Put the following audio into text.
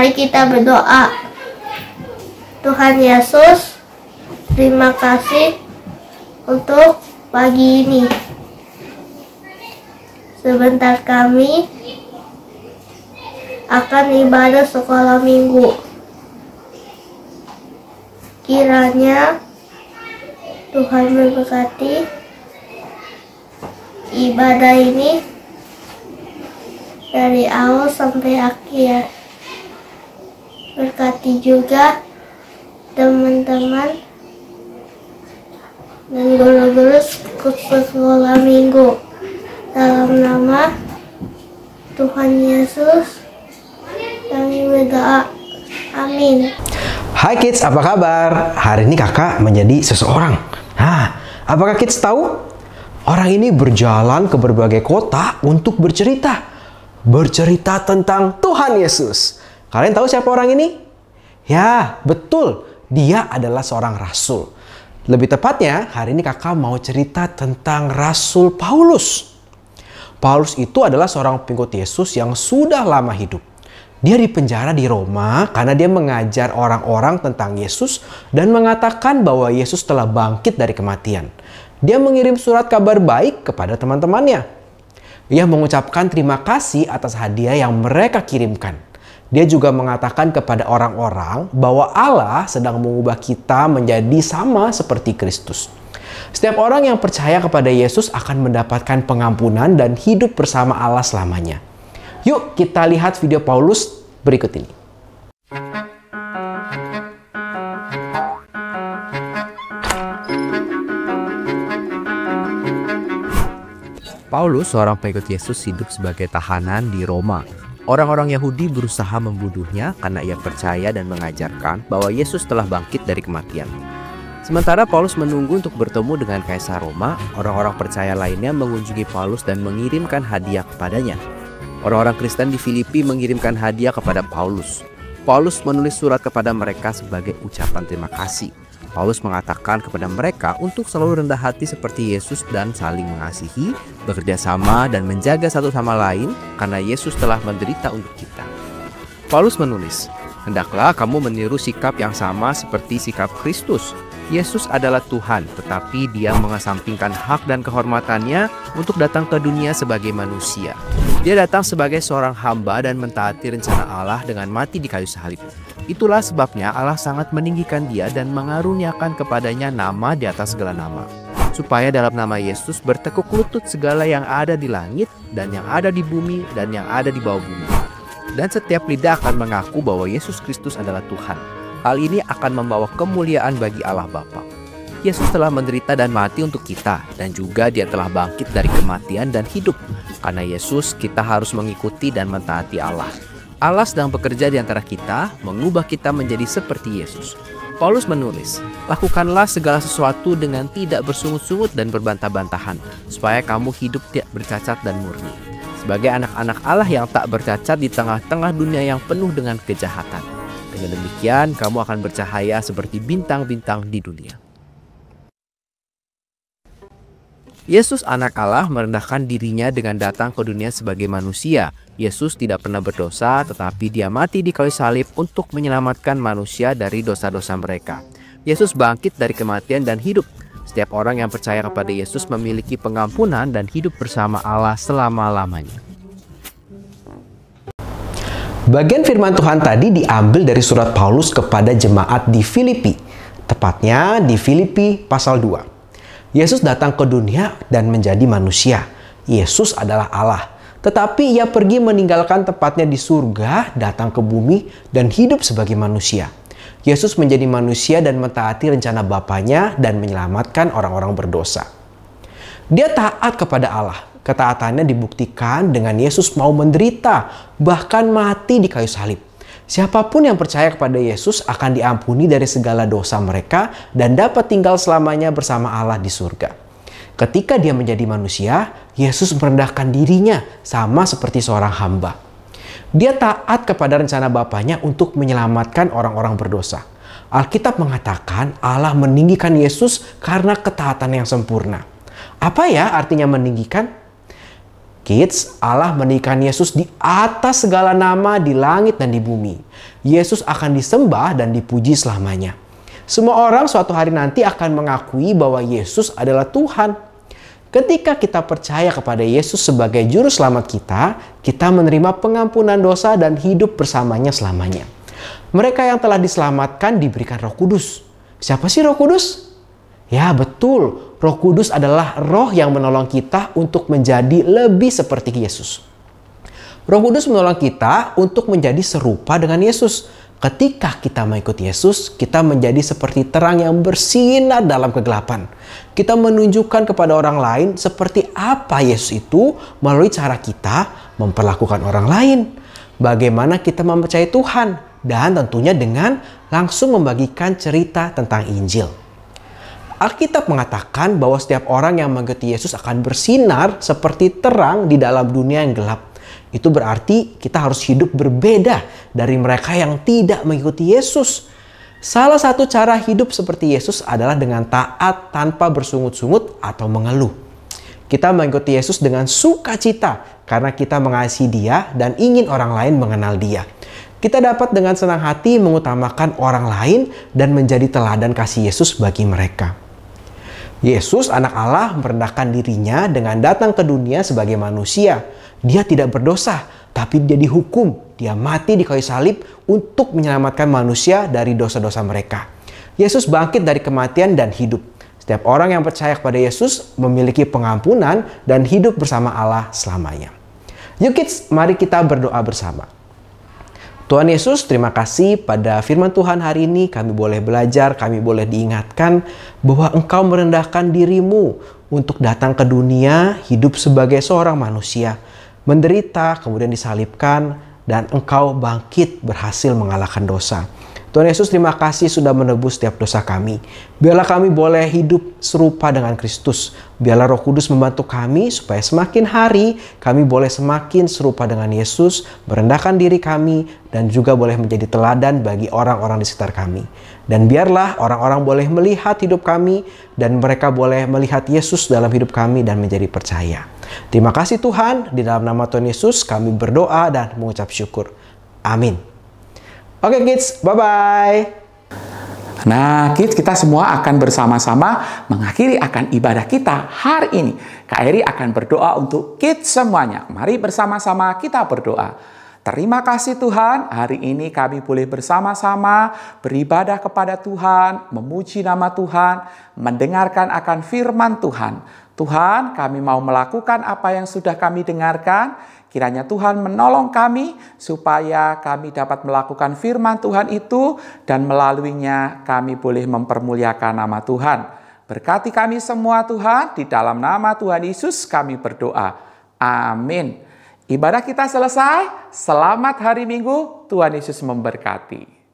Mari kita berdoa. Tuhan Yesus, terima kasih untuk pagi ini. Sebentar kami akan ibadah sekolah minggu. Kiranya Tuhan memberkati ibadah ini dari awal sampai akhir. Berkati juga teman-teman dan guru-guru sekolah minggu. Dalam nama Tuhan Yesus kami berdoa. Amin. Hai kids, apa kabar? Hari ini kakak menjadi seseorang. Nah, apakah kids tahu? Orang ini berjalan ke berbagai kota untuk bercerita. Bercerita tentang Tuhan Yesus. Kalian tahu siapa orang ini? Ya, betul. Dia adalah seorang rasul. Lebih tepatnya, hari ini kakak mau cerita tentang Rasul Paulus. Paulus itu adalah seorang pengikut Yesus yang sudah lama hidup. Dia dipenjara di Roma karena dia mengajar orang-orang tentang Yesus dan mengatakan bahwa Yesus telah bangkit dari kematian. Dia mengirim surat kabar baik kepada teman-temannya. Ia mengucapkan terima kasih atas hadiah yang mereka kirimkan. Dia juga mengatakan kepada orang-orang bahwa Allah sedang mengubah kita menjadi sama seperti Kristus. Setiap orang yang percaya kepada Yesus akan mendapatkan pengampunan dan hidup bersama Allah selamanya. Yuk kita lihat video Paulus berikut ini. Paulus, seorang pengikut Yesus, hidup sebagai tahanan di Roma. Orang-orang Yahudi berusaha membunuhnya karena ia percaya dan mengajarkan bahwa Yesus telah bangkit dari kematian. Sementara Paulus menunggu untuk bertemu dengan Kaisar Roma, orang-orang percaya lainnya mengunjungi Paulus dan mengirimkan hadiah kepadanya. Orang-orang Kristen di Filipi mengirimkan hadiah kepada Paulus. Paulus menulis surat kepada mereka sebagai ucapan terima kasih. Paulus mengatakan kepada mereka untuk selalu rendah hati seperti Yesus dan saling mengasihi, bekerja sama dan menjaga satu sama lain karena Yesus telah menderita untuk kita. Paulus menulis, "Hendaklah kamu meniru sikap yang sama seperti sikap Kristus. Yesus adalah Tuhan, tetapi Dia mengesampingkan hak dan kehormatannya untuk datang ke dunia sebagai manusia. Dia datang sebagai seorang hamba dan mentaati rencana Allah dengan mati di kayu salib. Itulah sebabnya Allah sangat meninggikan Dia dan mengaruniakan kepadanya nama di atas segala nama, supaya dalam nama Yesus bertekuk lutut segala yang ada di langit dan yang ada di bumi dan yang ada di bawah bumi. Dan setiap lidah akan mengaku bahwa Yesus Kristus adalah Tuhan. Hal ini akan membawa kemuliaan bagi Allah Bapa. Yesus telah menderita dan mati untuk kita, dan juga Dia telah bangkit dari kematian dan hidup. Karena Yesus, kita harus mengikuti dan mentaati Allah. Allah sedang bekerja di antara kita, mengubah kita menjadi seperti Yesus. Paulus menulis, "Lakukanlah segala sesuatu dengan tidak bersungut-sungut dan berbantah-bantahan, supaya kamu hidup tidak bercacat dan murni. Sebagai anak-anak Allah yang tak bercacat di tengah-tengah dunia yang penuh dengan kejahatan. Dengan demikian, kamu akan bercahaya seperti bintang-bintang di dunia." Yesus anak Allah merendahkan dirinya dengan datang ke dunia sebagai manusia. Yesus tidak pernah berdosa, tetapi Dia mati di kayu salib untuk menyelamatkan manusia dari dosa-dosa mereka. Yesus bangkit dari kematian dan hidup. Setiap orang yang percaya kepada Yesus memiliki pengampunan dan hidup bersama Allah selama-lamanya. Bagian firman Tuhan tadi diambil dari surat Paulus kepada jemaat di Filipi. Tepatnya di Filipi pasal 2. Yesus datang ke dunia dan menjadi manusia. Yesus adalah Allah. Tetapi Ia pergi meninggalkan tempatnya di surga, datang ke bumi, dan hidup sebagai manusia. Yesus menjadi manusia dan mentaati rencana Bapanya dan menyelamatkan orang-orang berdosa. Dia taat kepada Allah. Ketaatannya dibuktikan dengan Yesus mau menderita, bahkan mati di kayu salib. Siapapun yang percaya kepada Yesus akan diampuni dari segala dosa mereka dan dapat tinggal selamanya bersama Allah di surga. Ketika Dia menjadi manusia, Yesus merendahkan dirinya sama seperti seorang hamba. Dia taat kepada rencana Bapanya untuk menyelamatkan orang-orang berdosa. Alkitab mengatakan Allah meninggikan Yesus karena ketaatan yang sempurna. Apa ya artinya meninggikan? Kids, Allah meninggikan Yesus di atas segala nama di langit dan di bumi. Yesus akan disembah dan dipuji selamanya. Semua orang suatu hari nanti akan mengakui bahwa Yesus adalah Tuhan. Ketika kita percaya kepada Yesus sebagai juru selamat kita menerima pengampunan dosa dan hidup bersamanya selamanya. Mereka yang telah diselamatkan diberikan Roh Kudus. Siapa sih Roh Kudus? Ya betul, Roh Kudus adalah roh yang menolong kita untuk menjadi lebih seperti Yesus. Roh Kudus menolong kita untuk menjadi serupa dengan Yesus. Ketika kita mengikuti Yesus, kita menjadi seperti terang yang bersinar dalam kegelapan. Kita menunjukkan kepada orang lain seperti apa Yesus itu melalui cara kita memperlakukan orang lain. Bagaimana kita mempercayai Tuhan dan tentunya dengan langsung membagikan cerita tentang Injil. Alkitab mengatakan bahwa setiap orang yang mengikuti Yesus akan bersinar seperti terang di dalam dunia yang gelap. Itu berarti kita harus hidup berbeda dari mereka yang tidak mengikuti Yesus. Salah satu cara hidup seperti Yesus adalah dengan taat tanpa bersungut-sungut atau mengeluh. Kita mengikuti Yesus dengan sukacita karena kita mengasihi Dia dan ingin orang lain mengenal Dia. Kita dapat dengan senang hati mengutamakan orang lain dan menjadi teladan kasih Yesus bagi mereka. Yesus, anak Allah, merendahkan dirinya dengan datang ke dunia sebagai manusia. Dia tidak berdosa, tapi dia dihukum. Dia mati di kayu salib untuk menyelamatkan manusia dari dosa-dosa mereka. Yesus bangkit dari kematian dan hidup. Setiap orang yang percaya kepada Yesus memiliki pengampunan dan hidup bersama Allah selamanya. Yuk kids, mari kita berdoa bersama. Tuhan Yesus, terima kasih pada firman Tuhan hari ini kami boleh belajar, kami boleh diingatkan bahwa Engkau merendahkan dirimu untuk datang ke dunia, hidup sebagai seorang manusia, menderita, kemudian disalibkan, dan Engkau bangkit berhasil mengalahkan dosa. Tuhan Yesus, terima kasih sudah menebus setiap dosa kami. Biarlah kami boleh hidup serupa dengan Kristus. Biarlah Roh Kudus membantu kami supaya semakin hari kami boleh semakin serupa dengan Yesus, merendahkan diri kami, dan juga boleh menjadi teladan bagi orang-orang di sekitar kami. Dan biarlah orang-orang boleh melihat hidup kami dan mereka boleh melihat Yesus dalam hidup kami dan menjadi percaya. Terima kasih Tuhan, di dalam nama Tuhan Yesus kami berdoa dan mengucap syukur. Amin. Oke kids, bye-bye. Nah kids, kita semua akan bersama-sama mengakhiri akan ibadah kita hari ini. Kak Eri akan berdoa untuk kids semuanya. Mari bersama-sama kita berdoa. Terima kasih Tuhan, hari ini kami boleh bersama-sama beribadah kepada Tuhan, memuji nama Tuhan, mendengarkan akan firman Tuhan. Tuhan, kami mau melakukan apa yang sudah kami dengarkan. Kiranya Tuhan menolong kami supaya kami dapat melakukan firman Tuhan itu dan melaluinya kami boleh mempermuliakan nama Tuhan. Berkati kami semua Tuhan, di dalam nama Tuhan Yesus kami berdoa. Amin. Ibadah kita selesai. Selamat hari Minggu. Tuhan Yesus memberkati.